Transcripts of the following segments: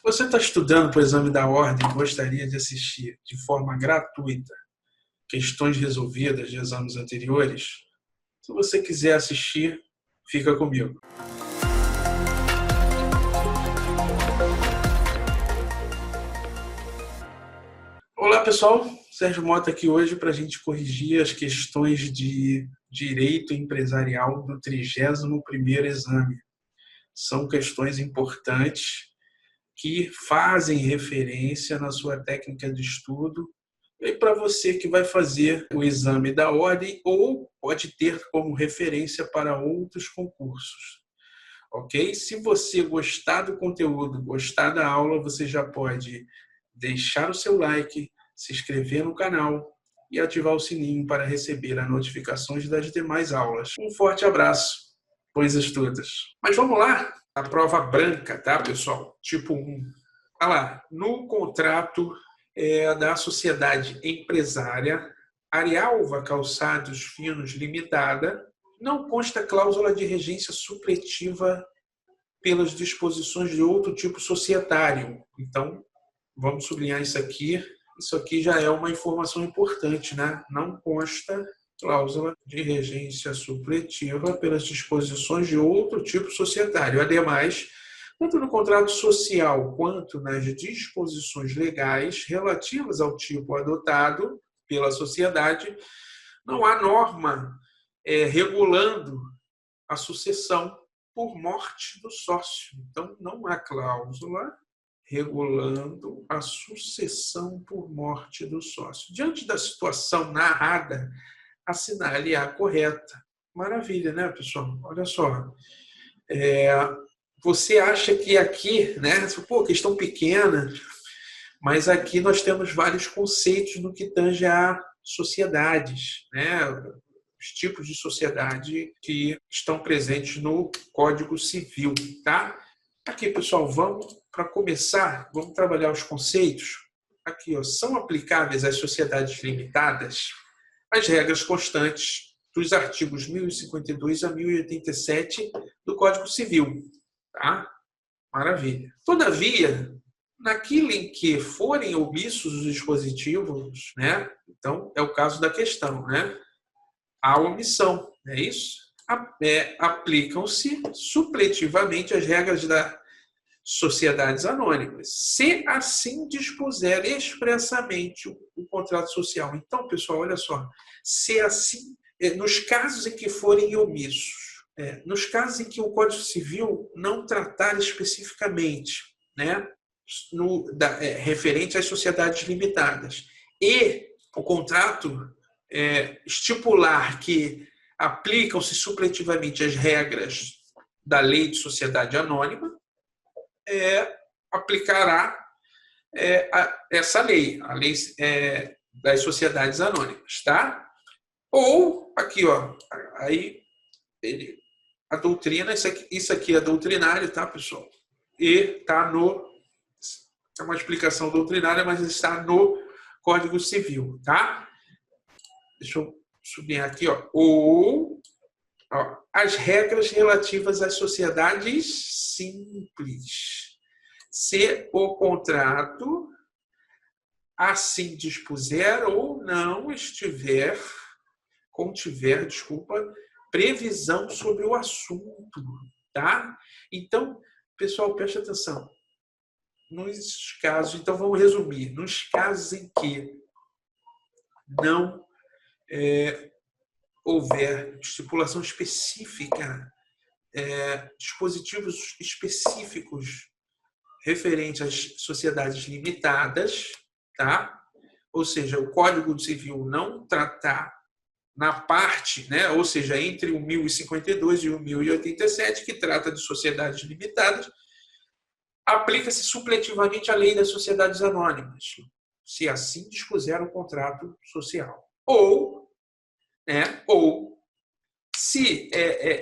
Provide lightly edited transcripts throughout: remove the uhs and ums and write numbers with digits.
Você está estudando para o exame da ordem e gostaria de assistir de forma gratuita questões resolvidas de exames anteriores? Se você quiser assistir, fica comigo. Olá pessoal, Sérgio Mota aqui hoje para a gente corrigir as questões de direito empresarial do 31º exame. São questões importantes que fazem referência na sua técnica de estudo e para você que vai fazer o exame da ordem ou pode ter como referência para outros concursos. Ok? Se você gostar do conteúdo, gostar da aula, você já pode deixar o seu like, se inscrever no canal e ativar o sininho para receber as notificações das demais aulas. Um forte abraço, bons estudos. Mas vamos lá, a prova branca, tá, pessoal? Tipo 1. Olha lá, no contrato da sociedade empresária Arialva Calçados Finos Limitada, não consta cláusula de regência supletiva pelas disposições de outro tipo societário. Então, vamos sublinhar isso aqui. Isso aqui já é uma informação importante, né? Não consta cláusula de regência supletiva pelas disposições de outro tipo societário. Ademais, tanto no contrato social quanto nas disposições legais relativas ao tipo adotado pela sociedade, não há norma regulando a sucessão por morte do sócio. Então, não há cláusula regulando a sucessão por morte do sócio. Diante da situação narrada, assinale a correta. Maravilha, né, pessoal? Olha só. Você acha que aqui, né, questão pequena, mas aqui nós temos vários conceitos no que tange a sociedades, né? Os tipos de sociedade que estão presentes no Código Civil, tá? Aqui, pessoal, para começar, vamos trabalhar os conceitos. Aqui, ó, são aplicáveis às sociedades limitadas as regras constantes dos artigos 1052 a 1087 do Código Civil, tá? Maravilha. Todavia, naquilo em que forem omissos os dispositivos, né? Então, é o caso da questão, né? A omissão, é isso? Aplicam-se supletivamente as regras das sociedades anônimas, se assim dispuser expressamente o contrato social. Então, pessoal, olha só, se assim, nos casos em que forem omissos, nos casos em que o Código Civil não tratar especificamente, né, referente às sociedades limitadas, e o contrato estipular que aplicam-se supletivamente as regras da lei de sociedade anônima, aplicará essa lei, a lei das sociedades anônimas, tá? Ou, aqui, ó, aí, a doutrina, isso aqui é doutrinário, tá, pessoal? E está é uma explicação doutrinária, mas está no Código Civil, tá? Deixa eu sublinhar aqui, ó. Ou as regras relativas às sociedades simples. Se o contrato assim dispuser ou não contiver, previsão sobre o assunto, tá? Então, pessoal, preste atenção. Nos casos, então vamos resumir, nos casos em que não houver estipulação específica, dispositivos específicos referentes às sociedades limitadas, tá? Ou seja, o Código Civil não tratar na parte, né? Ou seja, entre o 1052 e o 1087, que trata de sociedades limitadas, aplica-se supletivamente a lei das sociedades anônimas, se assim dispuser o contrato social. Ou se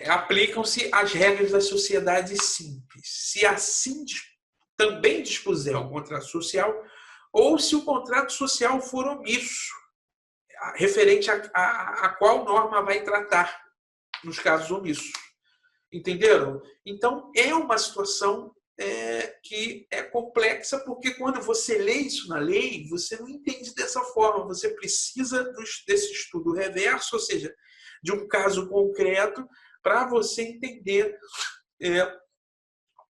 aplicam-se as regras das sociedades simples, se assim também dispuser o contrato social, ou se o contrato social for omisso, referente a qual norma vai tratar nos casos omissos. Entenderam? Então, é uma situação que é complexa, porque quando você lê isso na lei, você não entende dessa forma. Você precisa desse estudo reverso, ou seja, de um caso concreto, para você entender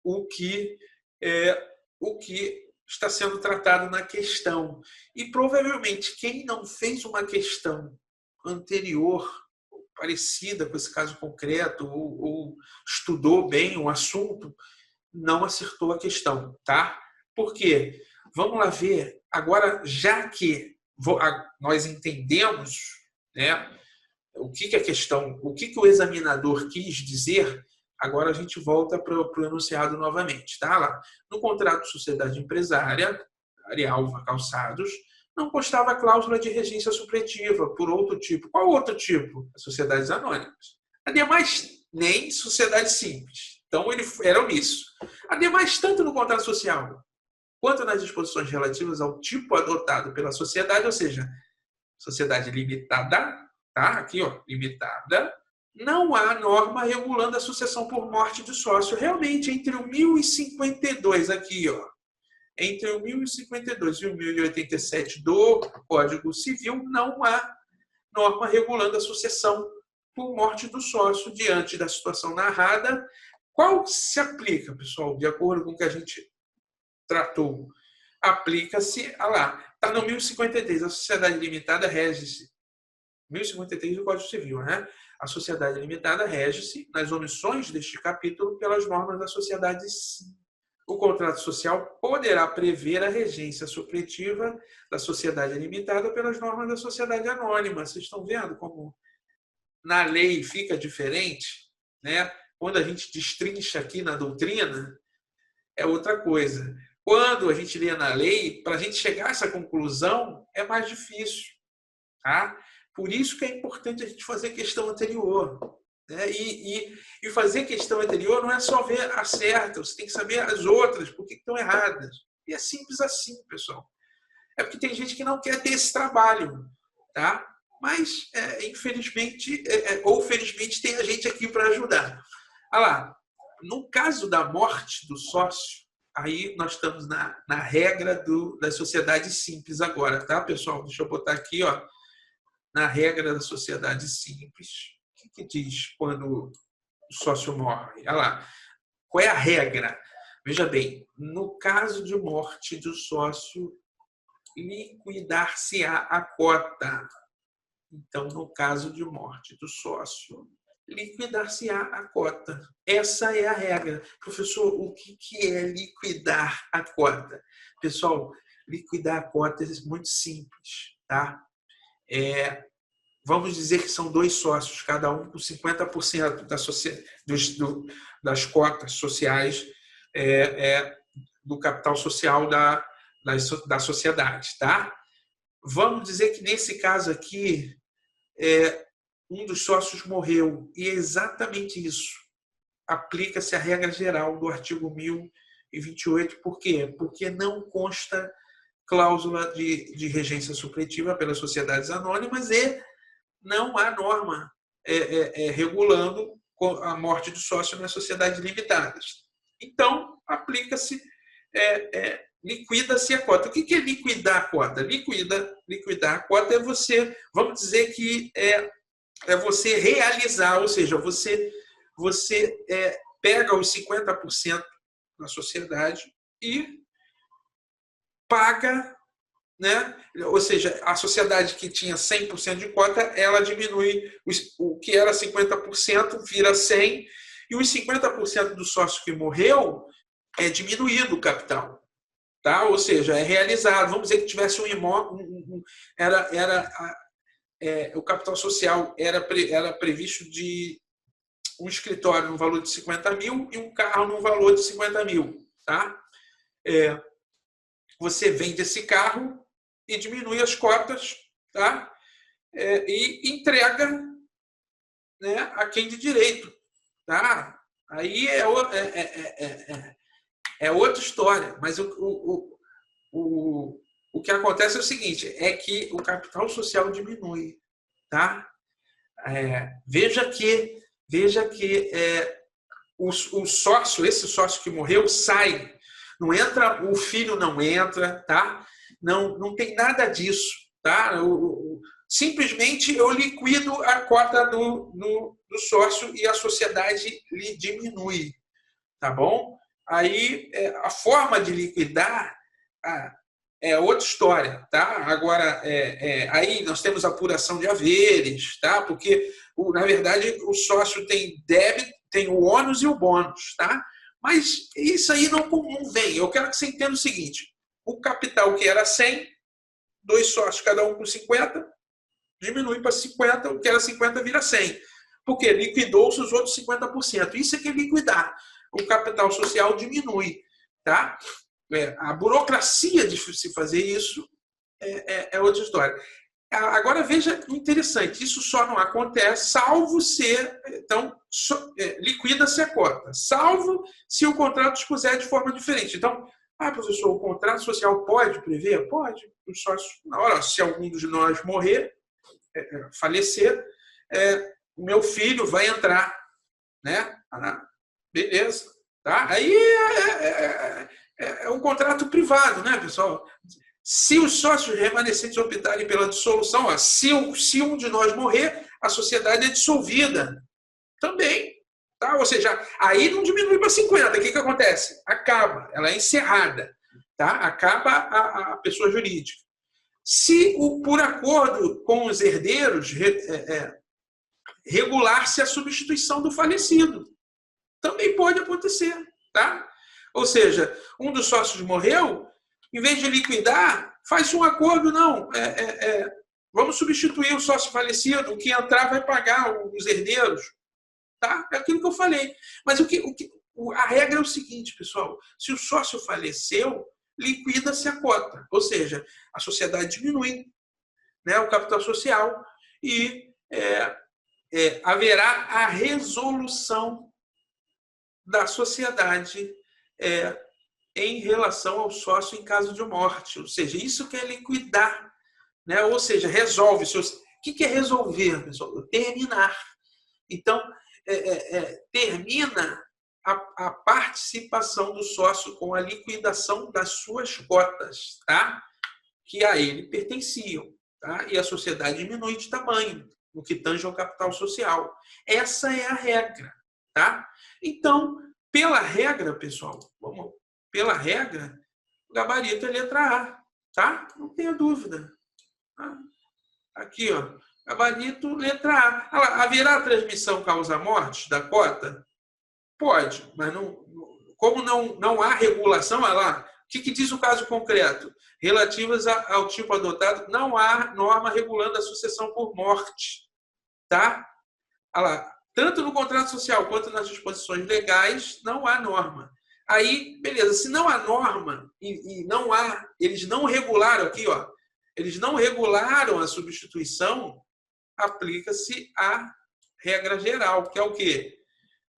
o que está sendo tratado na questão. E provavelmente quem não fez uma questão anterior parecida com esse caso concreto ou estudou bem o assunto, não acertou a questão, tá? Por quê? Vamos lá ver. Agora, já que nós entendemos, né, o que a questão, o que o examinador quis dizer, agora a gente volta para o enunciado novamente, tá? Lá, no contrato de sociedade empresária, Arialva Calçados, não constava cláusula de regência supletiva por outro tipo. Qual outro tipo? As sociedades anônimas. Ademais, nem sociedade simples. Então, ele era omisso. Ademais, tanto no contrato social quanto nas disposições relativas ao tipo adotado pela sociedade, ou seja, sociedade limitada, tá? Aqui, ó, limitada, não há norma regulando a sucessão por morte de sócio. Realmente, entre o 1052 aqui, ó, entre o 1052 e o 1087 do Código Civil, não há norma regulando a sucessão por morte do sócio diante da situação narrada. Qual se aplica, pessoal, de acordo com o que a gente tratou? Aplica-se, lá, está no 1053, a sociedade limitada rege-se, 1053 do Código Civil, né? A sociedade limitada rege-se, nas omissões deste capítulo, pelas normas da sociedade civil. O contrato social poderá prever a regência supletiva da sociedade limitada pelas normas da sociedade anônima. Vocês estão vendo como na lei fica diferente, né? Quando a gente destrincha aqui na doutrina, é outra coisa. Quando a gente lê na lei, para a gente chegar a essa conclusão, é mais difícil. Tá? Por isso que é importante a gente fazer questão anterior. Né? E fazer questão anterior não é só ver a certa, você tem que saber as outras, por que estão erradas. E é simples assim, pessoal. É porque tem gente que não quer ter esse trabalho. Tá? Mas, infelizmente, ou felizmente, tem a gente aqui para ajudar. Olha lá, no caso da morte do sócio, aí nós estamos na regra das sociedades simples agora, tá, pessoal? Deixa eu botar aqui, ó, na regra da sociedade simples. O que diz quando o sócio morre? Olha lá, qual é a regra? Veja bem, no caso de morte do sócio, liquidar-se-á a cota. Então, no caso de morte do sócio, liquidar-se-á a cota. Essa é a regra. Professor, o que é liquidar a cota? Pessoal, liquidar a cota é muito simples, tá? Vamos dizer que são 2 sócios, cada um com 50% das cotas sociais do capital social da sociedade, tá? Vamos dizer que nesse caso aqui, um dos sócios morreu, e é exatamente isso. Aplica-se a regra geral do artigo 1028. Por quê? Porque não consta cláusula de regência supletiva pelas sociedades anônimas e não há norma regulando a morte do sócio nas sociedades limitadas. Então, aplica-se, liquida-se a cota. O que é liquidar a cota? Liquidar a cota é você, vamos dizer que é você realizar, ou seja, você pega os 50% da sociedade e paga, né? Ou seja, a sociedade que tinha 100% de cota, ela diminui, o que era 50% vira 100%, e os 50% do sócio que morreu é diminuído o capital. Tá? Ou seja, é realizado. Vamos dizer que tivesse um imóvel, o capital social era previsto de um escritório no valor de 50 mil e um carro no valor de 50 mil. Tá? Você vende esse carro e diminui as cotas, tá? E entrega, né, a quem de direito. Tá? Aí é outra história. Mas o que acontece é o seguinte, é que o capital social diminui. Tá? Veja que o sócio, esse sócio que morreu, sai. Não entra, o filho não entra, tá? Não tem nada disso, tá? Simplesmente eu liquido a cota do sócio e a sociedade lhe diminui, tá bom? Aí a forma de liquidar é outra história, tá? Agora, aí nós temos apuração de haveres, tá? Porque, na verdade, o sócio tem débito, tem o ônus e o bônus, tá? Mas isso aí não vem. Eu quero que você entenda o seguinte: o capital que era 100, dois sócios, cada um com 50, diminui para 50, o que era 50 vira 100. Porque liquidou-se os outros 50%. Isso é que é liquidar. O capital social diminui, tá? A burocracia de se fazer isso é outra história. Agora, veja, interessante, isso só não acontece salvo ser, então, liquida-se a cota, salvo se o contrato dispuser de forma diferente. Então, professor, o contrato social pode prever? Pode. Os sócios, na hora, se algum de nós morrer, falecer, o meu filho vai entrar, né? Beleza. Tá? Aí é um contrato privado, né, pessoal? Se os sócios remanescentes optarem pela dissolução, se um de nós morrer, a sociedade é dissolvida também. Tá? Ou seja, aí não diminui para 50. O que acontece? Acaba, ela é encerrada. Tá? Acaba a pessoa jurídica. Se, por acordo com os herdeiros, regular-se a substituição do falecido. Também pode acontecer. Tá? Ou seja, um dos sócios morreu, em vez de liquidar, faz um acordo, não. Vamos substituir o sócio falecido, o que entrar vai pagar os herdeiros. Tá? É aquilo que eu falei. Mas a regra é o seguinte, pessoal: se o sócio faleceu, liquida-se a cota. Ou seja, a sociedade diminui, né, o capital social e haverá a resolução da sociedade em relação ao sócio em caso de morte. Ou seja, isso que é liquidar. Né? Ou seja, resolve. O que é resolver, pessoal? Terminar. Então, termina a participação do sócio com a liquidação das suas cotas, tá? Que a ele pertenciam. Tá? E a sociedade diminui de tamanho no que tange ao capital social. Essa é a regra. Tá? Então, pela regra, pessoal, pela regra, o gabarito é letra A. Tá? Não tenha dúvida. Tá? Aqui, ó. Gabarito, letra A. Haverá transmissão causa-morte da cota? Pode, mas como não há regulação, olha lá, o que diz o caso concreto? Relativas ao tipo adotado, não há norma regulando a sucessão por morte. Tá? Olha lá, tanto no contrato social quanto nas disposições legais, não há norma. Aí, beleza, se não há norma e não há, eles não regularam aqui, ó, eles não regularam a substituição, aplica-se a regra geral, que é o quê?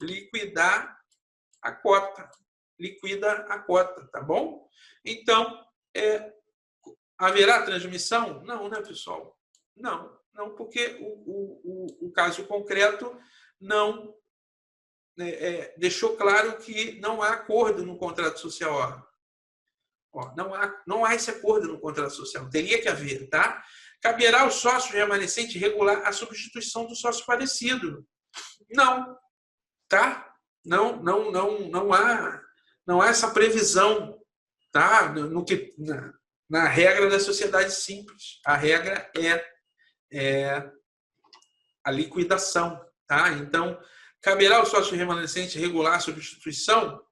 Liquidar a cota. Liquida a cota, tá bom? Então, haverá transmissão? Não, né, pessoal? Não, porque o caso concreto não deixou claro que não há acordo no contrato social. Não há esse acordo no contrato social. Teria que haver, tá? Caberá ao sócio remanescente regular a substituição do sócio falecido. Não, tá? Não há essa previsão, tá? Na regra da sociedade simples. A regra é a liquidação, tá? Então, caberá ao sócio remanescente regular a substituição?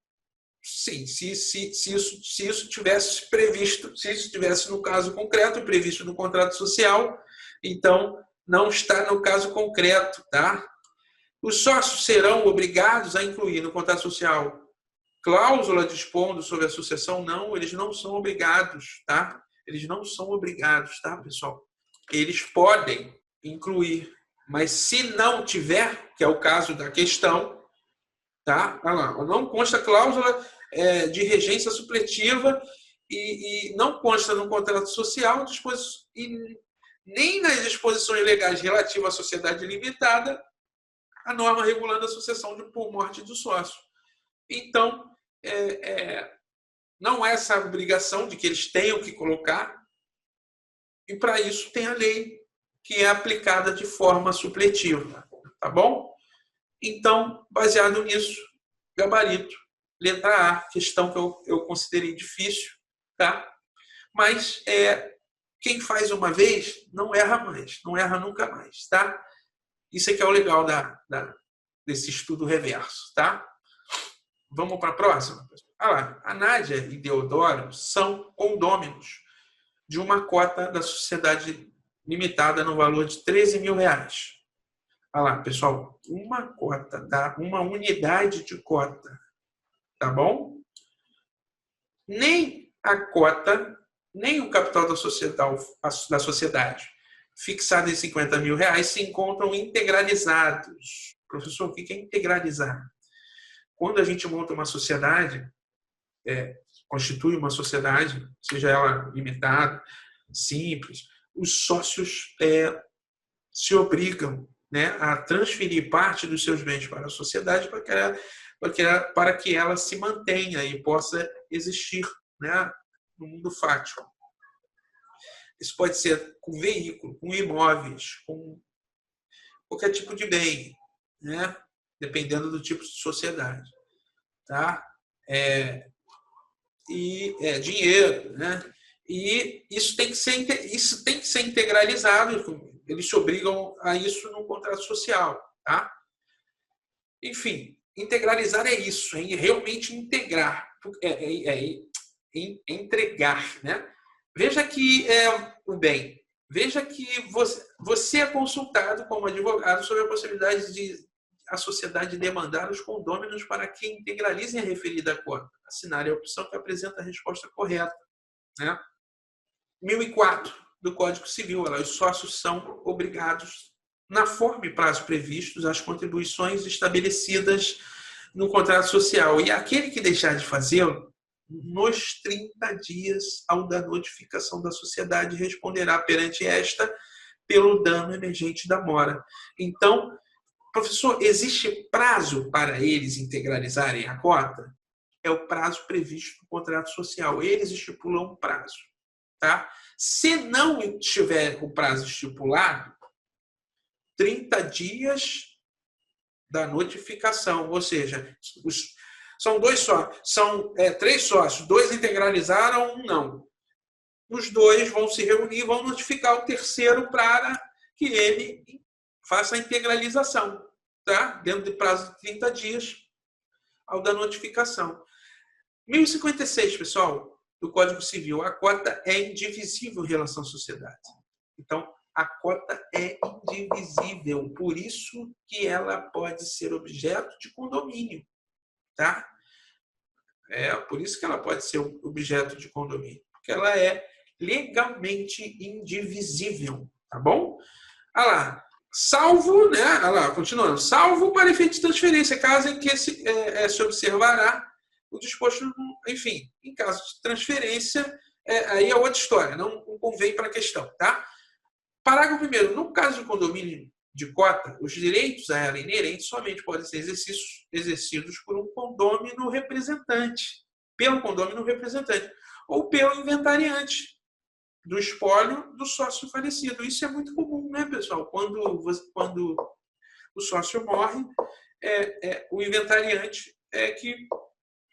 Sim, se isso tivesse previsto, se isso tivesse no caso concreto, previsto no contrato social, então não está no caso concreto, tá? Os sócios serão obrigados a incluir no contrato social cláusula dispondo sobre a sucessão? Não, eles não são obrigados, tá? Eles não são obrigados, tá, pessoal? Eles podem incluir, mas se não tiver, que é o caso da questão, tá? Olha lá, não consta cláusula de regência supletiva e não consta no contrato social e nem nas disposições legais relativas à sociedade limitada a norma regulando a sucessão por morte do sócio. Então, não é essa obrigação de que eles tenham que colocar, e para isso tem a lei, que é aplicada de forma supletiva. Tá bom? Então, baseado nisso, gabarito, letra A, questão que eu considerei difícil, tá? Mas quem faz uma vez não erra mais, não erra nunca mais, tá? Isso é que é o legal desse estudo reverso, tá? Vamos para a próxima? Lá, a Nádia e Deodoro são condôminos de uma cota da sociedade limitada no valor de R$13.000. Olha lá, pessoal, uma cota dá uma unidade de cota, tá bom? Nem a cota, nem o capital da sociedade fixado em R$50.000 se encontram integralizados. Professor, o que é integralizar? Quando a gente monta uma sociedade, constitui uma sociedade, seja ela limitada, simples, os sócios se obrigam, a transferir parte dos seus bens para a sociedade para que ela se mantenha e possa existir, no mundo fático. Isso pode ser com veículo, com imóveis, com qualquer tipo de bem, dependendo do tipo de sociedade. Tá? Dinheiro. E isso tem que ser integralizado. Eles se obrigam a isso no contrato social. Tá? Enfim, integralizar é isso, realmente integrar, entregar. Veja que o bem. Veja que você é consultado como advogado sobre a possibilidade de a sociedade demandar os condôminos para que integralizem a referida cota. Assinar a opção que apresenta a resposta correta. 1004 do Código Civil. Os sócios são obrigados, na forma e prazo previstos, às contribuições estabelecidas no contrato social. E aquele que deixar de fazê-lo, nos 30 dias ao da notificação da sociedade, responderá perante esta pelo dano emergente da mora. Então, professor, existe prazo para eles integralizarem a cota? É o prazo previsto no contrato social. Eles estipulam um prazo. Tá? Se não tiver o prazo estipulado, 30 dias da notificação, ou seja, são dois sócios, são 3 sócios, 2 integralizaram, 1 não. Os 2 vão se reunir e vão notificar o terceiro para que ele faça a integralização, tá? Dentro de prazo de 30 dias ao da notificação. 1056, pessoal, do Código Civil, a cota é indivisível em relação à sociedade. Então, a cota é indivisível, por isso que ela pode ser objeto de condomínio, tá? Por isso que ela pode ser objeto de condomínio, porque ela é legalmente indivisível, tá bom? Olha lá, salvo, continuando, salvo para efeito de transferência, caso em que se observará o disposto, enfim, em caso de transferência, aí é outra história, não convém para a questão, tá? Parágrafo 1º, no caso de condomínio de cota, os direitos a ela inerentes somente podem ser exercidos por um condômino representante, pelo condômino representante, ou pelo inventariante do espólio do sócio falecido. Isso é muito comum, né, pessoal? Quando o sócio morre, o inventariante é que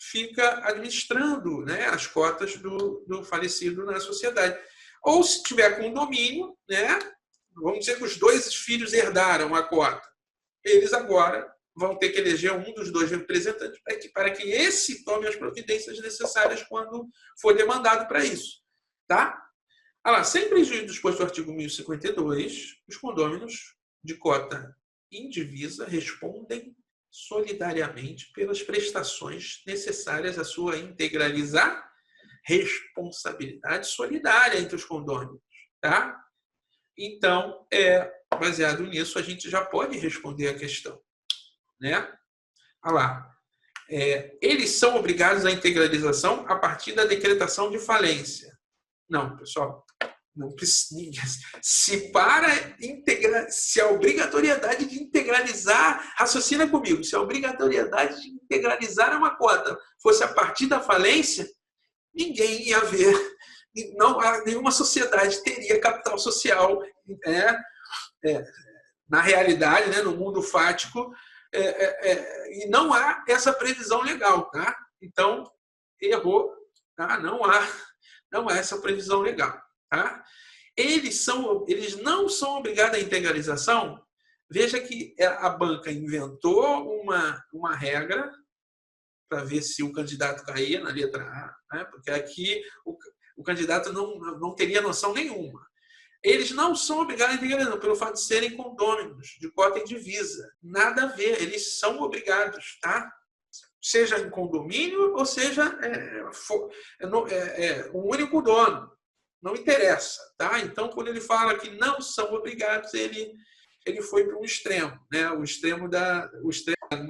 fica administrando, as cotas do falecido na sociedade. Ou se tiver condomínio, vamos dizer que os 2 filhos herdaram a cota. Eles agora vão ter que eleger um dos 2 representantes para que esse tome as providências necessárias quando for demandado para isso. Tá? Sem prejuízo do disposto do artigo 1052, os condôminos de cota indivisa respondem solidariamente pelas prestações necessárias à sua integralizar responsabilidade solidária entre os condôminos. Tá? Então, baseado nisso, a gente já pode responder a questão. Eles são obrigados à integralização a partir da decretação de falência. Não, pessoal, Não precisa, se a obrigatoriedade de integralizar, raciocina comigo, se a obrigatoriedade de integralizar uma cota fosse a partir da falência, ninguém ia ver, não, nenhuma sociedade teria capital social, na realidade, né, no mundo fático, e não há essa previsão legal, tá? Então, errou, tá? Não há essa previsão legal, tá? Eles não são obrigados à integralização. Veja que a banca inventou uma regra para ver se o candidato caía na letra A, né? Porque aqui o candidato não teria noção nenhuma. Eles não são obrigados a integralização pelo fato de serem condôminos de cota e divisa. Nada a ver, eles são obrigados, tá? Seja em condomínio ou seja um único dono. Não interessa, tá? Então, quando ele fala que não são obrigados, ele foi para um extremo, né? O extremo da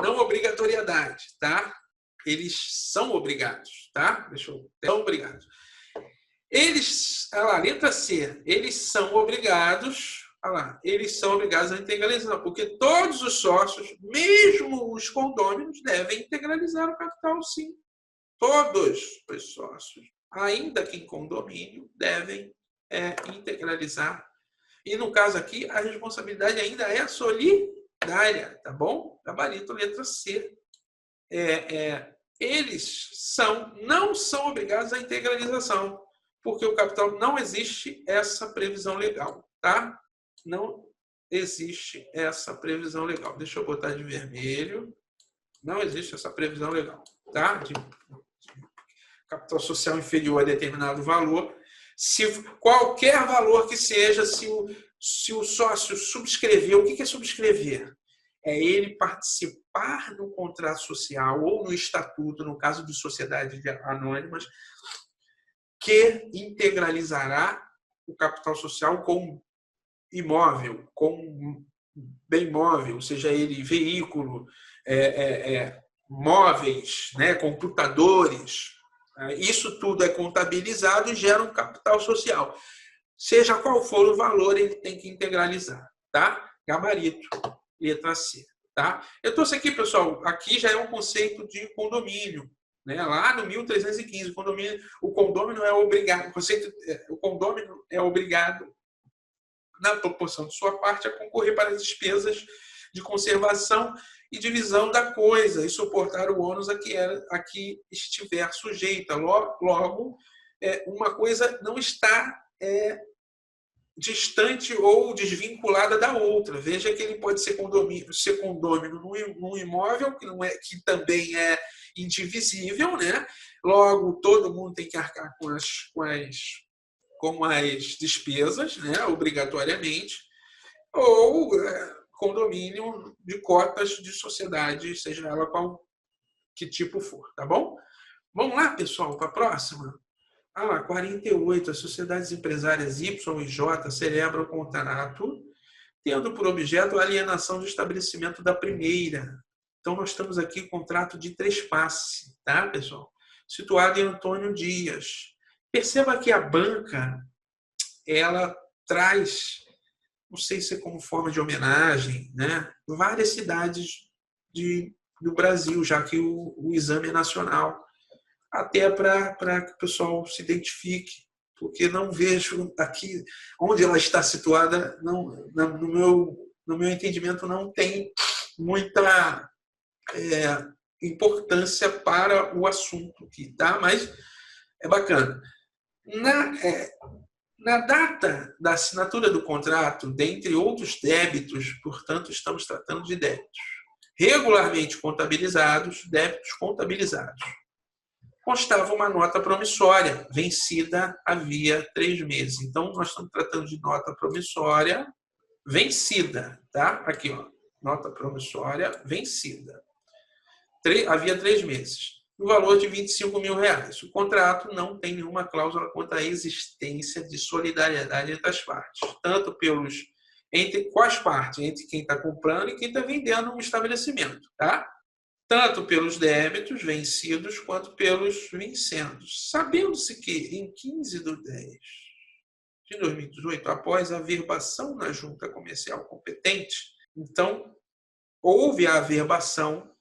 não obrigatoriedade, tá? Eles são obrigados, tá? São obrigados. Letra C, eles são obrigados, eles são obrigados a integralizar, porque todos os sócios, mesmo os condôminos, devem integralizar o capital, sim. Todos os sócios, ainda que em condomínio, devem integralizar. E no caso aqui, a responsabilidade ainda é solidária, tá bom? Gabarito, letra C. Eles não são obrigados à integralização, porque o capital não existe essa previsão legal, tá? Não existe essa previsão legal. Deixa eu botar de vermelho. Não existe essa previsão legal, tá? De capital social inferior a determinado valor. Se qualquer valor que seja, se o sócio subscrever, o que é subscrever? É ele participar no contrato social ou no estatuto, no caso de sociedades anônimas, que integralizará o capital social com imóvel, com bem móvel, seja ele veículo, móveis, né, computadores. Isso tudo é contabilizado e gera um capital social. Seja qual for o valor, ele tem que integralizar, tá? Gabarito, letra C, tá? Eu trouxe aqui, pessoal, aqui já é um conceito de condomínio, né? Lá no 1315, o condômino é obrigado, o condômino é obrigado, na proporção de sua parte, a concorrer para as despesas de conservação e divisão da coisa e suportar o ônus a que estiver sujeita. Logo, uma coisa não está distante ou desvinculada da outra. Veja que ele pode ser condômino num imóvel que também é indivisível, né? Logo, todo mundo tem que arcar com as despesas, né? Obrigatoriamente, ou condomínio de cotas de sociedade, seja ela qual que tipo for, tá bom? Vamos lá, pessoal, para a próxima? 48. As sociedades empresárias Y e J celebram o contrato tendo por objeto a alienação do estabelecimento da primeira. Então, nós estamos aqui com contrato de trespasse, tá, pessoal? Situado em Antônio Dias. Perceba que a banca, ela traz, não sei se é como forma de homenagem, né, várias cidades do Brasil, já que o exame é nacional, até para que o pessoal se identifique, porque não vejo aqui onde ela está situada, no meu entendimento, não tem muita importância para o assunto aqui, tá? Mas é bacana. Na data da assinatura do contrato, dentre outros débitos, portanto, estamos tratando de débitos regularmente contabilizados, débitos contabilizados, constava uma nota promissória, vencida havia 3 meses. Então, nós estamos tratando de nota promissória vencida, tá? Aqui, ó, nota promissória vencida. Havia 3 meses. No valor de R$25 mil. O contrato não tem nenhuma cláusula quanto à existência de solidariedade entre as partes, tanto entre quais partes? Entre quem está comprando e quem está vendendo um estabelecimento, tá? Tanto pelos débitos vencidos quanto pelos vincendos. Sabendo-se que, em 15/10 de 2018, após a verbação na junta comercial competente, então, houve a averbação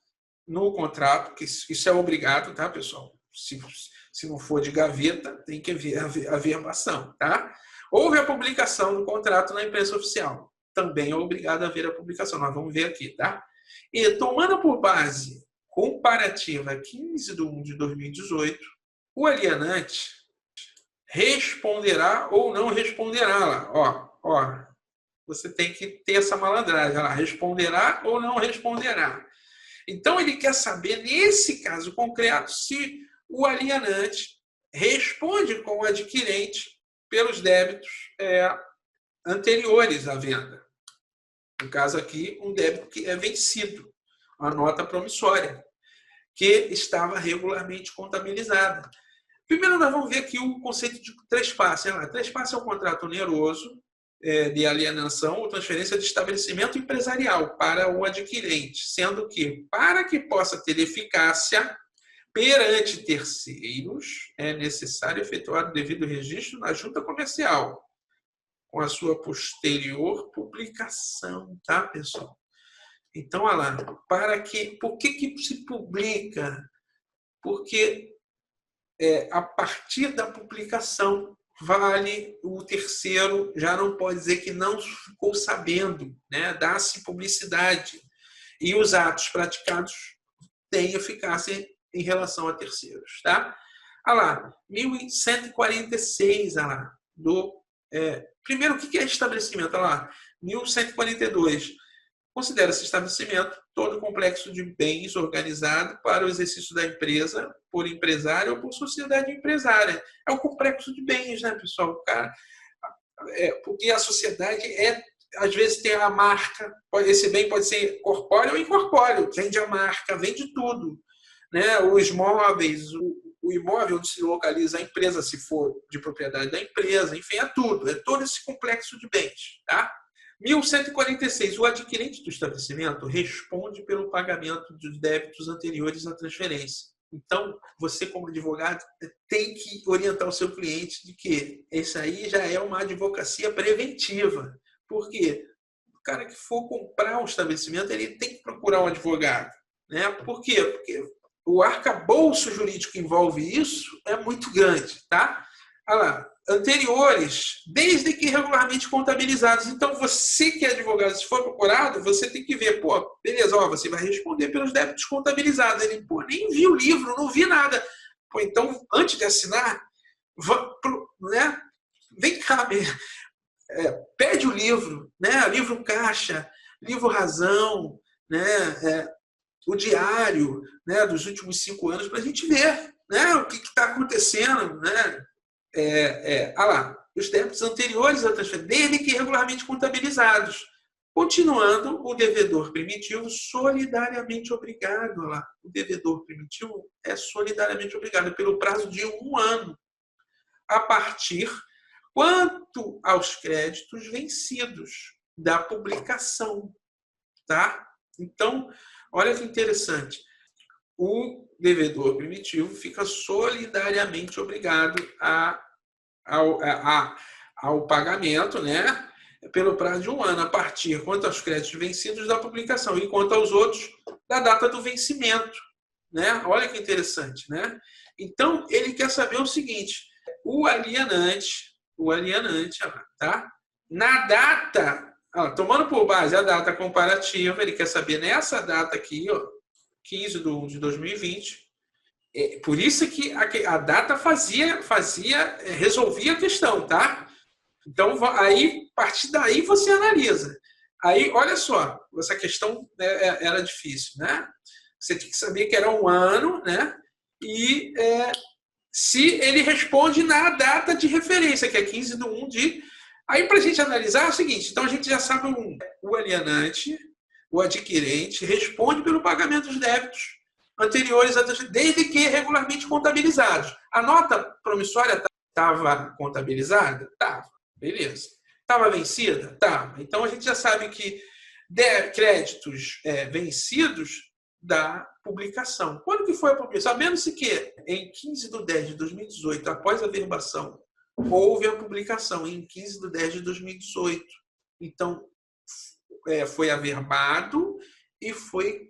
no contrato, que isso é obrigado, tá, pessoal? Se não for de gaveta, tem que haver a averbação, tá? Houve a publicação do contrato na imprensa oficial. Também é obrigado a haver a publicação. Nós vamos ver aqui, tá? E tomando por base comparativa 15 de 1 de 2018, o alienante responderá ou não responderá lá. Ó, você tem que ter essa malandragem lá. Responderá ou não responderá. Então, ele quer saber, nesse caso concreto, se o alienante responde com o adquirente pelos débitos anteriores à venda. No caso aqui, um débito que é vencido, uma nota promissória, que estava regularmente contabilizada. Primeiro, nós vamos ver aqui o conceito de trespasse. Trespasse é um contrato oneroso de alienação ou transferência de estabelecimento empresarial para o adquirente, sendo que, para que possa ter eficácia perante terceiros, é necessário efetuar o devido registro na junta comercial, com a sua posterior publicação, tá, pessoal? Então, olha lá, por que se publica? Porque a partir da publicação, o terceiro já não pode dizer que não ficou sabendo, né? Dá-se publicidade. E os atos praticados têm eficácia em relação a terceiros, tá? Olha lá, 1146, olha lá, primeiro, o que é estabelecimento? Olha lá, 1142. Considera-se estabelecimento todo complexo de bens organizado para o exercício da empresa por empresário ou por sociedade empresária. É o complexo de bens, né, pessoal? O cara, porque a sociedade às vezes tem a marca, esse bem pode ser corpóreo ou incorpóreo, vende a marca, vende tudo, né? Os móveis, o imóvel onde se localiza a empresa, se for de propriedade da empresa, enfim, é tudo, é todo esse complexo de bens, tá? 1146. O adquirente do estabelecimento responde pelo pagamento dos débitos anteriores à transferência. Então, você, como advogado, tem que orientar o seu cliente de que isso aí já é uma advocacia preventiva. Por quê? O cara que for comprar um estabelecimento, ele tem que procurar um advogado, né? Por quê? Porque o arcabouço jurídico que envolve isso é muito grande, tá? Olha lá, anteriores, desde que regularmente contabilizados. Então, você que é advogado, se for procurado, você tem que ver, beleza, você vai responder pelos débitos contabilizados. Ele, nem vi o livro, não vi nada. Então, antes de assinar, né, vem cá, pede o livro, né, livro caixa, livro razão, né, o diário, né, dos últimos 5 anos, para a gente ver, né, o que está acontecendo, né? Olha lá, os débitos anteriores à transferência, desde que regularmente contabilizados. Continuando, o devedor primitivo solidariamente obrigado. Olha lá, o devedor primitivo é solidariamente obrigado pelo prazo de 1 ano, a partir quanto aos créditos vencidos da publicação, tá? Então, olha que interessante. O devedor primitivo fica solidariamente obrigado ao pagamento, né, pelo prazo de 1 ano, a partir quanto aos créditos vencidos da publicação e quanto aos outros da data do vencimento, né? Olha que interessante, né? Então, ele quer saber o seguinte: o alienante, tá? Na data, tomando por base a data comparativa, ele quer saber nessa data aqui, 15 de 1 de 2020. Por isso que a data resolvia a questão, tá? Então, aí, a partir daí você analisa. Aí, olha só, essa questão era difícil, né? Você tinha que saber que era 1 ano, né? E se ele responde na data de referência, que é 15 de 1 de... Aí, para a gente analisar, é o seguinte: então a gente já sabe o alienante, o adquirente, responde pelo pagamento dos débitos anteriores, desde que regularmente contabilizados. A nota promissória estava contabilizada? Estava. Beleza. Estava vencida? Estava. Então, a gente já sabe que créditos vencidos da publicação. Quando que foi a publicação? Sabendo-se que em 15 de 10 de 2018, após a verbação houve a publicação em 15/10/2018. Então, foi averbado e foi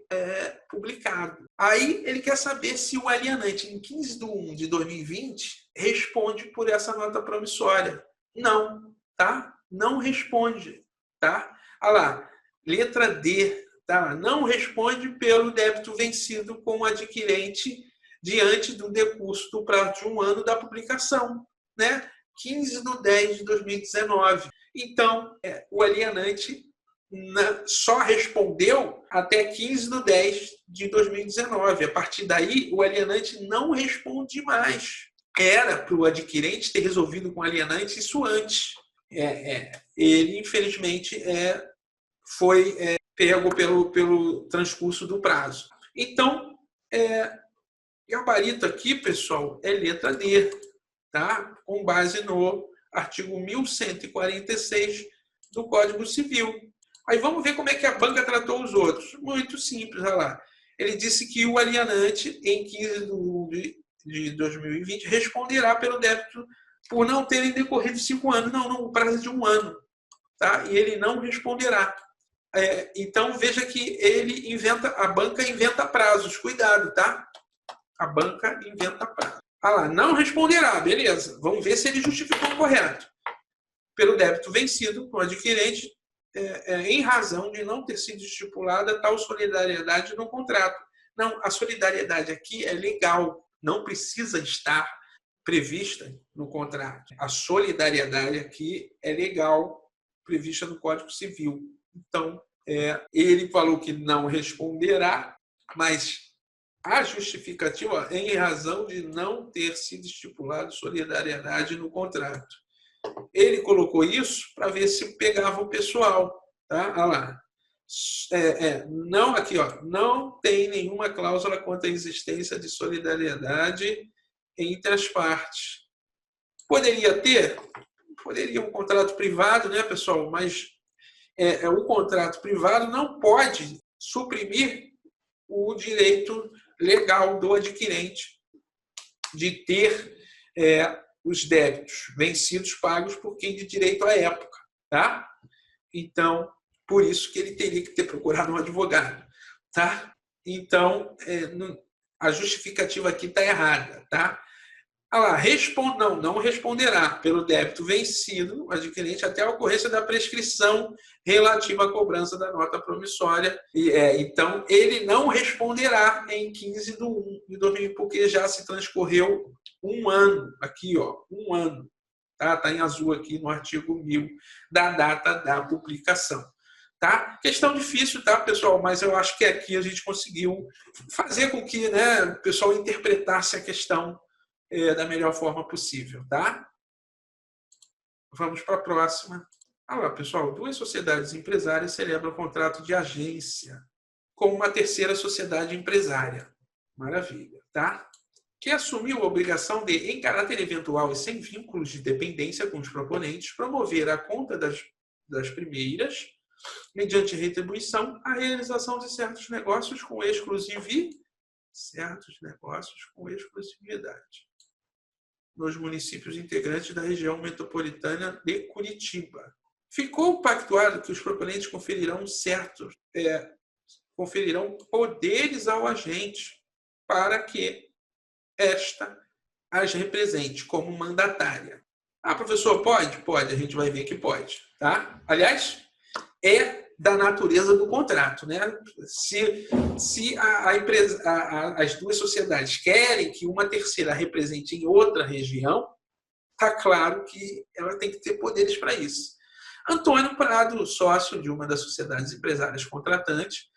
publicado. Aí ele quer saber se o alienante, em 15/1/2020, responde por essa nota promissória. Não, tá? Não responde, tá? Olha lá, letra D, tá? Não responde pelo débito vencido com o adquirente diante do decurso do prazo de 1 ano da publicação, né? 15/10/2019. Então, o alienante só respondeu até 15/10/2019. A partir daí, o alienante não responde mais. Era para o adquirente ter resolvido com o alienante isso antes. Ele, infelizmente, foi pego pelo transcurso do prazo. Então, gabarito aqui, pessoal, é letra D, tá? Com base no artigo 1146 do Código Civil. Aí vamos ver como é que a banca tratou os outros. Muito simples, olha lá. Ele disse que o alienante, em 15/1/2020, responderá pelo débito por não terem decorrido 5 anos. Não, o prazo é de 1 ano. Tá? E ele não responderá. Então, veja que a banca inventa prazos. Cuidado, tá? A banca inventa prazo. Ah lá, não responderá, beleza. Vamos ver se ele justificou o correto. Pelo débito vencido com o adquirente, em razão de não ter sido estipulada tal solidariedade no contrato. Não, a solidariedade aqui é legal, não precisa estar prevista no contrato. A solidariedade aqui é legal, prevista no Código Civil. Então, ele falou que não responderá, mas a justificativa é em razão de não ter sido estipulado solidariedade no contrato. Ele colocou isso para ver se pegava o pessoal. Tá? Olha lá. Não, aqui, ó, não tem nenhuma cláusula quanto à existência de solidariedade entre as partes. Poderia ter? Poderia um contrato privado, né, pessoal? Mas o contrato privado não pode suprimir o direito legal do adquirente de ter os débitos vencidos pagos por quem de direito à época. Tá? Então, por isso que ele teria que ter procurado um advogado. Tá? Então, a justificativa aqui está errada. Tá? Não responderá pelo débito vencido o adquirente até a ocorrência da prescrição relativa à cobrança da nota promissória. Então, ele não responderá em 15/1/2020, porque já se transcorreu 1 ano. Aqui, ó, 1 ano. Tá em azul aqui no artigo 1000 da data da publicação. Tá? Questão difícil, tá, pessoal? Mas eu acho que aqui a gente conseguiu fazer com que, né, o pessoal interpretasse a questão da melhor forma possível, tá? Vamos para a próxima. Lá, pessoal, 2 sociedades empresárias celebram contrato de agência com uma terceira sociedade empresária. Maravilha, tá? Que assumiu a obrigação de, em caráter eventual e sem vínculos de dependência com os proponentes, promover à conta das primeiras, mediante retribuição, a realização de certos negócios com exclusividade nos municípios integrantes da região metropolitana de Curitiba. Ficou pactuado que os proponentes conferirão poderes ao agente para que esta as represente como mandatária. Professor, pode? Pode, a gente vai ver que pode. Tá? Aliás, é da natureza do contrato. Né? Se a empresa, as 2 sociedades querem que uma terceira represente em outra região, está claro que ela tem que ter poderes para isso. Antônio Prado, sócio de uma das sociedades empresárias contratantes,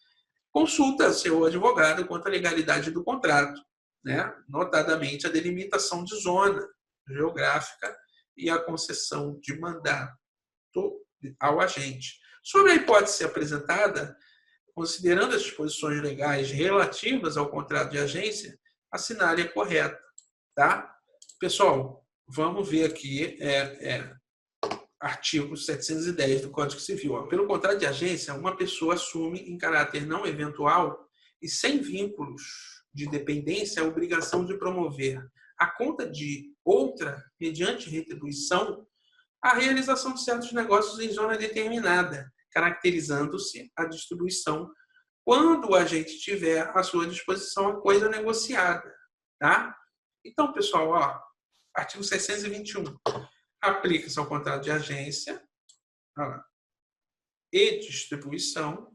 consulta seu advogado quanto à legalidade do contrato, né? Notadamente a delimitação de zona geográfica e a concessão de mandato ao agente. Sobre a hipótese apresentada, considerando as disposições legais relativas ao contrato de agência, assinale a correta. Tá? Pessoal, vamos ver aqui artigo 710 do Código Civil. Pelo contrato de agência, uma pessoa assume em caráter não eventual e sem vínculos de dependência a obrigação de promover a conta de outra, mediante retribuição, a realização de certos negócios em zona determinada, caracterizando-se a distribuição quando o agente tiver à sua disposição a coisa negociada. Tá? Então, pessoal, ó, artigo 621. Aplica-se ao contrato de agência e distribuição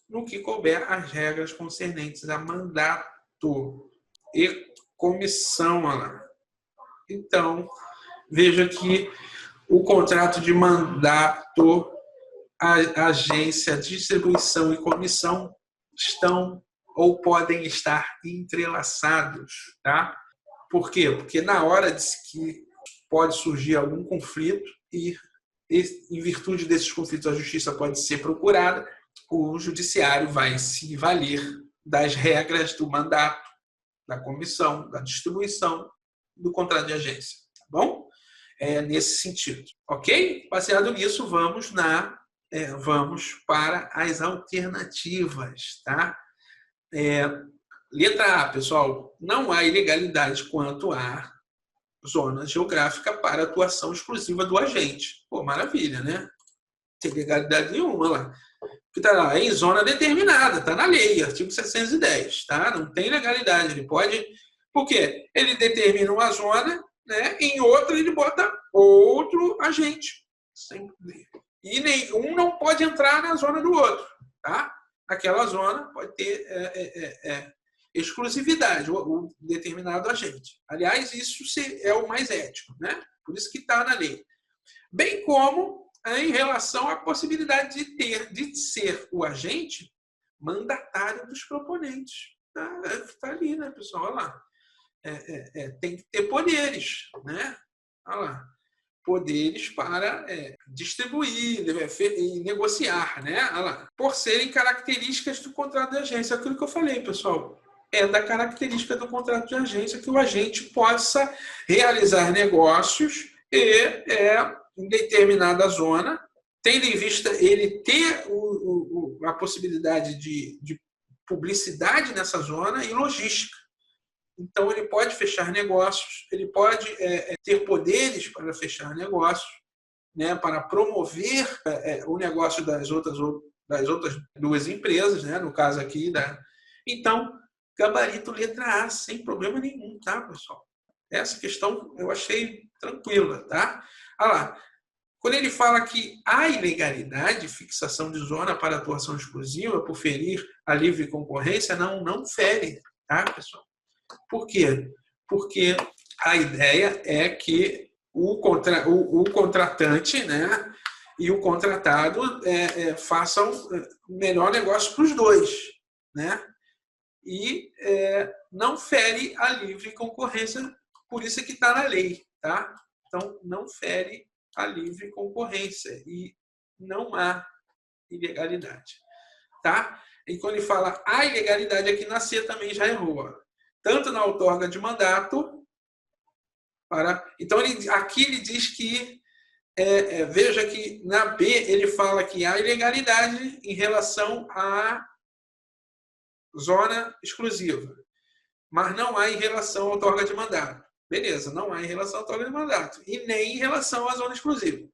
no que couber as regras concernentes a mandato e comissão. Então, veja que o contrato de mandato, a agência, distribuição e comissão estão ou podem estar entrelaçados, tá? Por quê? Porque na hora de que pode surgir algum conflito e em virtude desses conflitos a justiça pode ser procurada, o judiciário vai se valer das regras do mandato, da comissão, da distribuição, do contrato de agência, tá bom? Nesse sentido, ok? Baseado nisso, vamos para as alternativas, tá? Letra A, pessoal, não há ilegalidade quanto à zona geográfica para atuação exclusiva do agente. Pô, maravilha, né? Não tem ilegalidade nenhuma lá. Que tá lá, em zona determinada, está na lei, artigo 710, tá? Não tem legalidade, ele pode... Por quê? Ele determina uma zona, né? Em outra ele bota outro agente. E nenhum não pode entrar na zona do outro, tá? Aquela zona pode ter exclusividade, o determinado agente. Aliás, isso é o mais ético, né? Por isso que está na lei. Bem como em relação à possibilidade de ser o agente mandatário dos proponentes. Está ali, né, pessoal? Olha lá. Tem que ter poderes, né? Olha lá. Poderes para distribuir e negociar, né? Olha lá. Por serem características do contrato de agência. Aquilo que eu falei, pessoal. É da característica do contrato de agência que o agente possa realizar negócios em determinada zona, tendo em vista ele ter a possibilidade de publicidade nessa zona e logística. Então, ele pode fechar negócios, ele pode ter poderes para fechar negócios, né, para promover o negócio das outras duas empresas, né, no caso aqui. Então, gabarito letra A, sem problema nenhum, tá, pessoal? Essa questão eu achei tranquila, tá? Olha lá. Quando ele fala que há ilegalidade, fixação de zona para atuação exclusiva por ferir a livre concorrência, não fere, tá, pessoal? Por quê? Porque a ideia é que o contratante, né, e o contratado façam o melhor negócio para os dois, né? E não fere a livre concorrência, por isso é que está na lei, tá? Então, não fere a livre concorrência e não há ilegalidade, tá? E quando ele fala a ilegalidade, aqui na C também já errou. Tanto na outorga de mandato, então aqui ele diz que, veja que na B ele fala que há ilegalidade em relação à zona exclusiva, mas não há em relação à outorga de mandato. Beleza, não há em relação à outorga de mandato e nem em relação à zona exclusiva.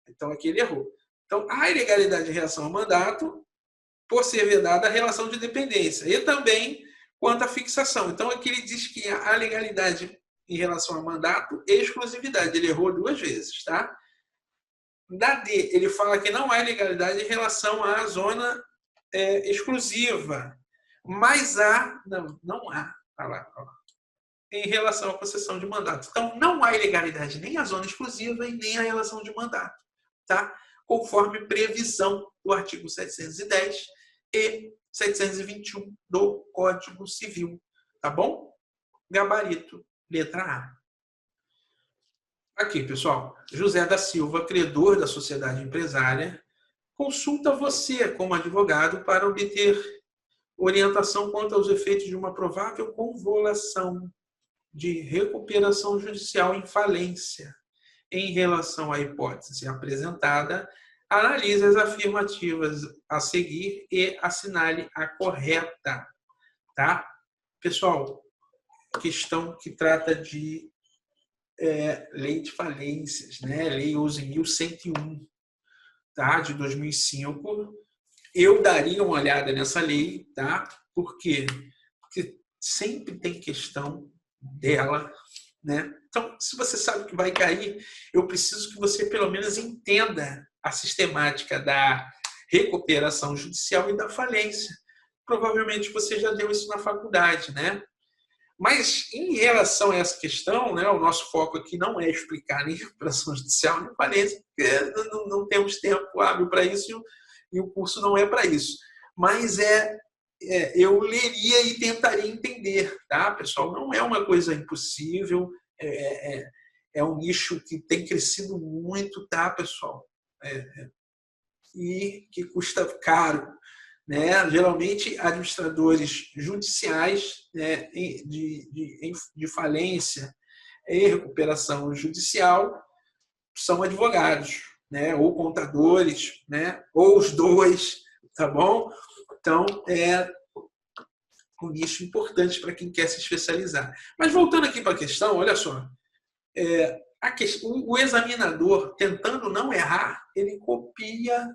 Então aqui ele errou. Então há ilegalidade em relação ao mandato por ser vedada a relação de dependência e também quanto à fixação. Então aqui ele diz que há legalidade em relação ao mandato e exclusividade. Ele errou duas vezes, tá? Da D, ele fala que não há ilegalidade em relação à zona exclusiva. Mas há, não há, olha lá, em relação à concessão de mandato. Então, não há ilegalidade nem a zona exclusiva e nem a relação de mandato, tá? Conforme previsão do artigo 710 e 721 do Código Civil, tá bom? Gabarito, letra A. Aqui, pessoal, José da Silva, credor da sociedade empresária, consulta você como advogado para obter orientação quanto aos efeitos de uma provável convolução de recuperação judicial em falência. Em relação à hipótese apresentada, analise as afirmativas a seguir e assinale a correta. Tá? Pessoal, questão que trata de lei de falências, né? Lei 11.101, tá? De 2005. Eu daria uma olhada nessa lei, tá? Por quê? Porque sempre tem questão dela, né? Então, se você sabe que vai cair, eu preciso que você pelo menos entenda a sistemática da recuperação judicial e da falência. Provavelmente você já deu isso na faculdade, né? Mas em relação a essa questão, né, o nosso foco aqui não é explicar nem recuperação judicial nem falência, porque não temos tempo hábil para isso e o curso não é para isso. Mas eu leria e tentaria entender, tá, pessoal? Não é uma coisa impossível, é um nicho que tem crescido muito, tá, pessoal? E que custa caro, né? Geralmente, administradores judiciais, né, de falência e recuperação judicial são advogados, né, ou contadores, né, ou os dois, tá bom? Então, é um nicho importante para quem quer se especializar. Mas voltando aqui para a questão, olha só, o examinador, tentando não errar, ele copia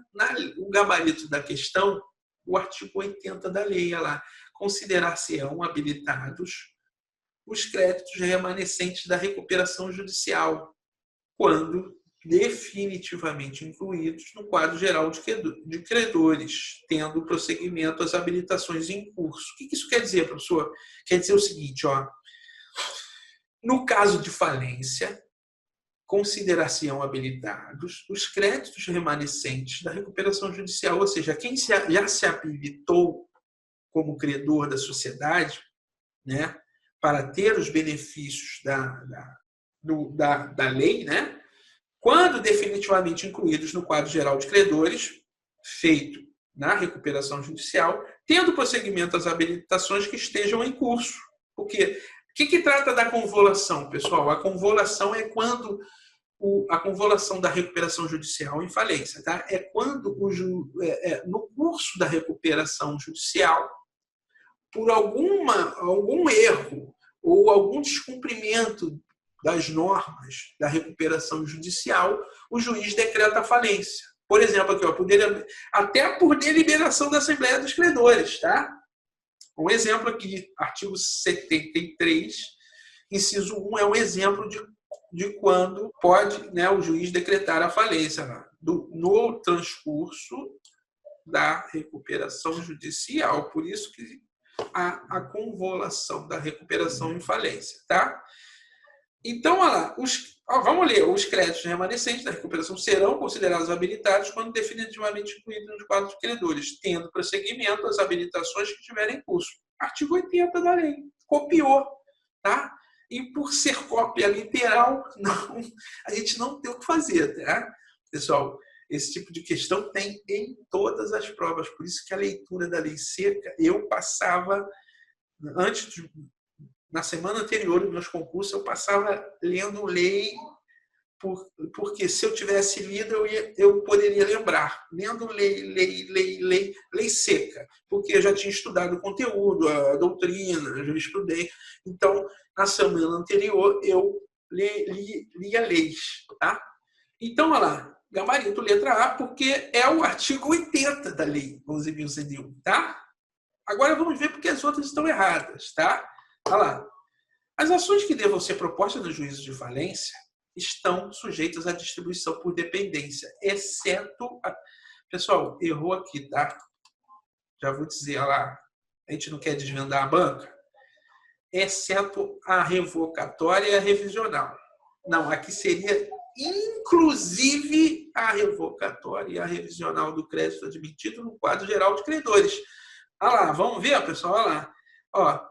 o gabarito da questão, o artigo 80 da lei, lá, considerar-se-ão habilitados os créditos remanescentes da recuperação judicial, quando definitivamente incluídos no quadro geral de credores, tendo prosseguimento as habilitações em curso. O que isso quer dizer, professor? Quer dizer o seguinte, ó, no caso de falência, considerar-se-ão habilitados os créditos remanescentes da recuperação judicial, ou seja, quem já se habilitou como credor da sociedade, né, para ter os benefícios da lei, né, quando definitivamente incluídos no quadro geral de credores, feito na recuperação judicial, tendo prosseguimento as habilitações que estejam em curso. Porque o que trata da convolução, pessoal? A convolução é quando a convolução da recuperação judicial em falência, tá? É quando no curso da recuperação judicial, por algum erro ou algum descumprimento das normas da recuperação judicial, o juiz decreta a falência. Por exemplo, aqui, ó, até por deliberação da Assembleia dos Credores, tá? Um exemplo aqui, artigo 73, inciso 1, é um exemplo de quando pode, né, o juiz decretar a falência no transcurso da recuperação judicial. Por isso que a convolução da recuperação em falência, tá? Então, olha lá, vamos ler. Os créditos remanescentes da recuperação serão considerados habilitados quando definitivamente incluídos nos quadros de credores, tendo prosseguimento as habilitações que tiverem em curso. Artigo 80 da lei. Copiou, tá? E por ser cópia literal, a gente não tem o que fazer, tá? Pessoal, esse tipo de questão tem em todas as provas. Por isso que a leitura da lei seca, eu passava, na semana anterior dos meus concursos, eu passava lendo lei, porque se eu tivesse lido, eu poderia lembrar. Lendo lei seca, porque eu já tinha estudado o conteúdo, a doutrina, a jurisprudência. Então, na semana anterior, eu lia leis. Tá? Então, olha lá, gabarito letra A, porque é o artigo 80 da lei 11.101. Tá? Agora vamos ver porque as outras estão erradas. Tá? Olha lá. As ações que devam ser propostas no juízo de falência estão sujeitas à distribuição por dependência, exceto... Pessoal, errou aqui, tá? Já vou dizer, olha lá, a gente não quer desvendar a banca? Exceto a revocatória e a revisional. Não, aqui seria inclusive a revocatória e a revisional do crédito admitido no quadro geral de credores. Olha lá, vamos ver, pessoal? Olha lá. Ó,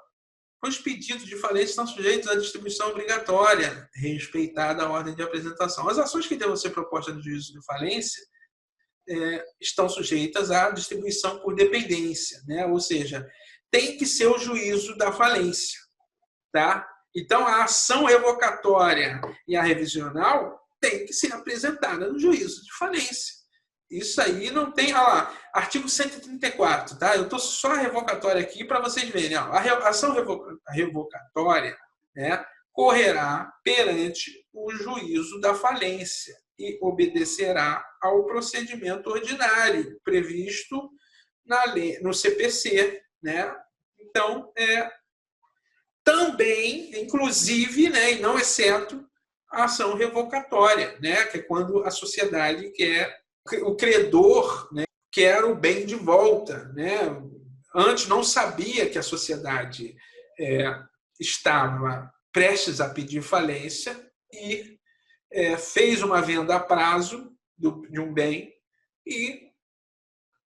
os pedidos de falência estão sujeitos à distribuição obrigatória, respeitada a ordem de apresentação. As ações que devam ser propostas no juízo de falência estão sujeitas à distribuição por dependência, né? Ou seja, tem que ser o juízo da falência, tá? Então, a ação revocatória e a revisional tem que ser apresentada no juízo de falência. Isso aí não tem. Olha lá, artigo 134, tá? Eu estou só revocatória aqui para vocês verem. Ó, a ação revocatória, né, correrá perante o juízo da falência e obedecerá ao procedimento ordinário previsto na lei, no CPC, né? Então, também, inclusive, né, e não exceto, a ação revocatória, né, que é quando a sociedade quer, o credor, né, quer o bem de volta, né? Antes não sabia que a sociedade estava prestes a pedir falência e fez uma venda a prazo de um bem e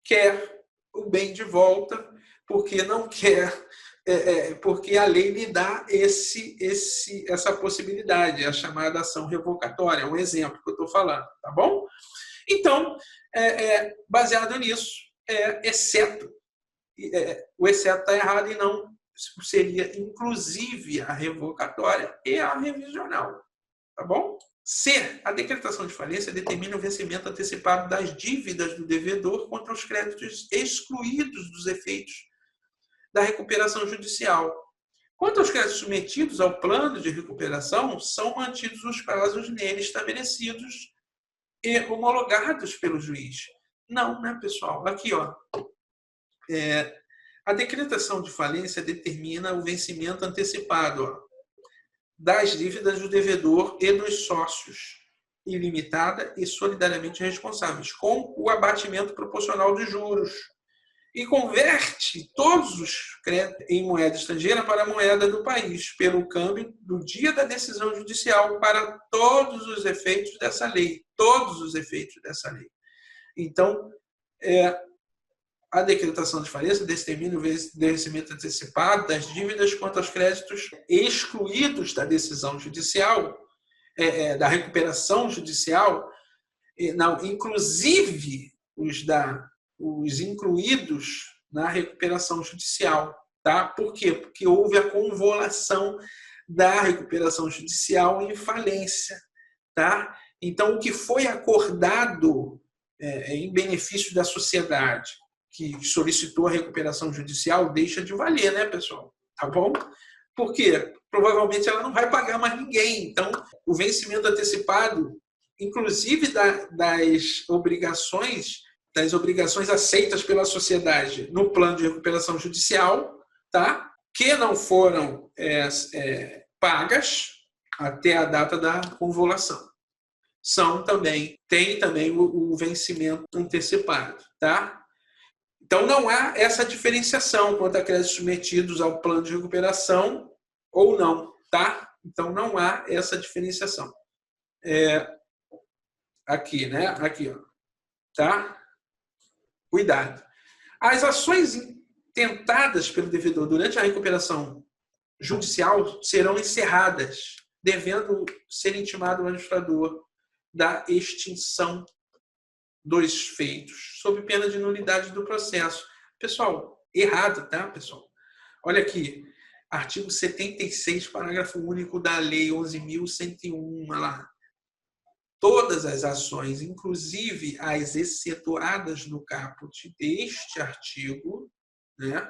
quer o bem de volta porque não quer, porque a lei lhe dá essa possibilidade, a chamada ação revocatória, é um exemplo que eu estou falando, tá bom? Então, baseado nisso, exceto, o exceto está errado e não seria inclusive a revocatória e a revisional, tá bom? C. A decretação de falência determina o vencimento antecipado das dívidas do devedor contra os créditos excluídos dos efeitos da recuperação judicial. Quanto aos créditos submetidos ao plano de recuperação, são mantidos os prazos nele estabelecidos e homologados pelo juiz. Não, né, pessoal? Aqui, ó. A decretação de falência determina o vencimento antecipado, ó, das dívidas do devedor e dos sócios, ilimitada e solidariamente responsáveis, com o abatimento proporcional dos juros, e converte todos os créditos em moeda estrangeira para a moeda do país, pelo câmbio do dia da decisão judicial, para todos os efeitos dessa lei. Todos os efeitos dessa lei. Então, a decretação de falência determina o vencimento antecipado das dívidas quanto aos créditos excluídos da decisão judicial, da recuperação judicial, não, inclusive os incluídos na recuperação judicial. Tá? Por quê? Porque houve a convolução da recuperação judicial em falência. Tá? Então, o que foi acordado em benefício da sociedade que solicitou a recuperação judicial deixa de valer, né, pessoal? Tá bom? Por quê? Provavelmente ela não vai pagar mais ninguém. Então, o vencimento antecipado, inclusive das obrigações aceitas pela sociedade no plano de recuperação judicial, tá? Que não foram pagas até a data da convolução. Tem também o vencimento antecipado, tá? Então, não há essa diferenciação quanto a créditos submetidos ao plano de recuperação ou não, tá? Então, não há essa diferenciação. Aqui, né? Aqui, ó. Tá? Cuidado. As ações tentadas pelo devedor durante a recuperação judicial serão encerradas, devendo ser intimado o administrador da extinção dos feitos, sob pena de nulidade do processo. Pessoal, errado, tá, pessoal? Olha aqui, artigo 76, parágrafo único da Lei 11.101, olha lá. Todas as ações, inclusive as excetuadas no caput deste artigo, né,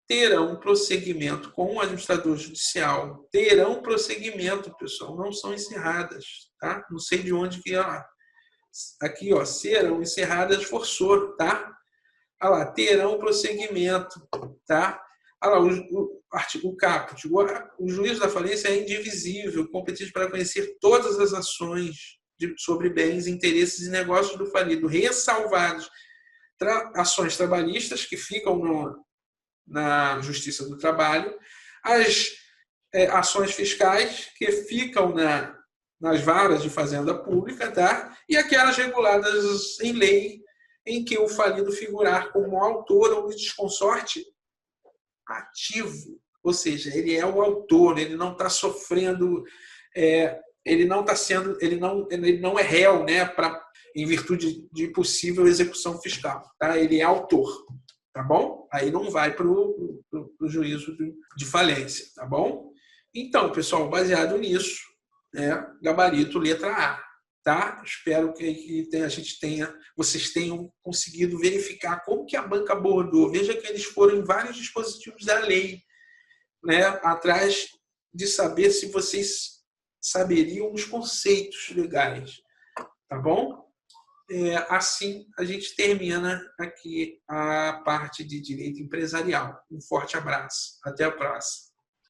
terão prosseguimento com o administrador judicial. Terão prosseguimento, pessoal, não são encerradas, tá? Não sei de onde que é. Aqui, ó, serão encerradas forçou, tá? Olha lá, terão prosseguimento, tá? Olha lá, o caput. O juízo da falência é indivisível, competente para conhecer todas as ações sobre bens, interesses e negócios do falido, ressalvados ações trabalhistas que ficam na Justiça do Trabalho, as ações fiscais que ficam nas varas de fazenda pública, tá? E aquelas reguladas em lei em que o falido figurar como autor ou desconsorte ativo, ou seja, ele é o autor, ele não está sofrendo, ele não é réu, né, em virtude de possível execução fiscal, tá? Ele é autor, tá bom? Aí não vai para o juízo de falência, tá bom? Então, pessoal, baseado nisso, gabarito letra A. tá? Espero que vocês tenham conseguido verificar como que a banca abordou. Veja que eles foram em vários dispositivos da lei, né, atrás de saber se vocês saberiam os conceitos legais, tá bom? Assim a gente termina aqui a parte de direito empresarial. Um forte abraço. Até a próxima.